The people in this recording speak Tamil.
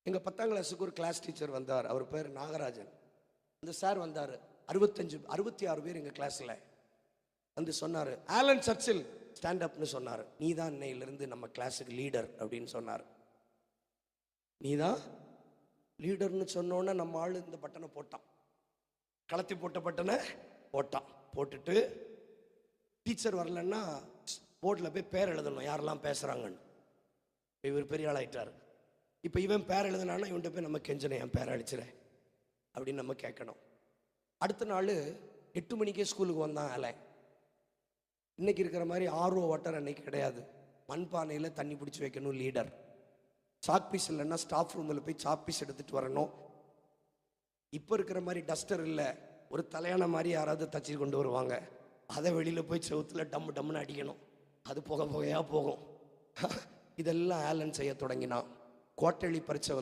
எங்கள் 10ஆம் கிளாஸுக்கு ஒரு கிளாஸ் டீச்சர் வந்தார். அவர் பேர் நாகராஜன். அந்த சார் வந்தார். 66 பேர் எங்கள் கிளாஸில் வந்து சொன்னார், ஆலன் சர்ச்சில் ஸ்டாண்ட் அப்னு சொன்னார். நீ தான் இன்னையிலிருந்து நம்ம கிளாஸுக்கு லீடர் அப்படின்னு சொன்னார். நீ தான் லீடர்னு சொன்னோன்னே நம்ம ஆள் இந்த பட்டனை போட்டான், கலத்தி போட்ட பட்டனை போட்டான். போட்டுட்டு டீச்சர் வரலன்னா போர்டில் போய் பேர் எழுதணும் யாரெல்லாம் பேசுகிறாங்கன்னு. இவர் பெரிய ஆளாயிட்டார். இப்போ இவன் பேர் எழுதுனான்னா இவன்கிட்ட போய் நம்ம கெஞ்சணும், என் பேரை அடிச்சிடறேன் அப்படின்னு நம்ம கேட்கணும். அடுத்த நாள் 8 மணிக்கே ஸ்கூலுக்கு வந்தான் ஆலன். இன்னைக்கு இருக்கிற மாதிரி ஆர்ஓ வாட்டர் அன்னைக்கு கிடையாது. மண்பானையில் தண்ணி பிடிச்சி வைக்கணும் லீடர். சாக் பீஸ் இல்லைன்னா ஸ்டாஃப் ரூமில் போய் சாக் பீஸ் எடுத்துகிட்டு வரணும். இப்போ இருக்கிற மாதிரி டஸ்டர் இல்லை, ஒரு தலையான மாதிரி யாராவது தச்சு கொண்டு வருவாங்க. அதை வெளியில் போய் செவுத்தில் டம்முன்னு அடிக்கணும். அது புகையாக போகும். இதெல்லாம் ஆலன் செய்ய தொடங்கினான். குவார்ட்டர்லி பரீட்சை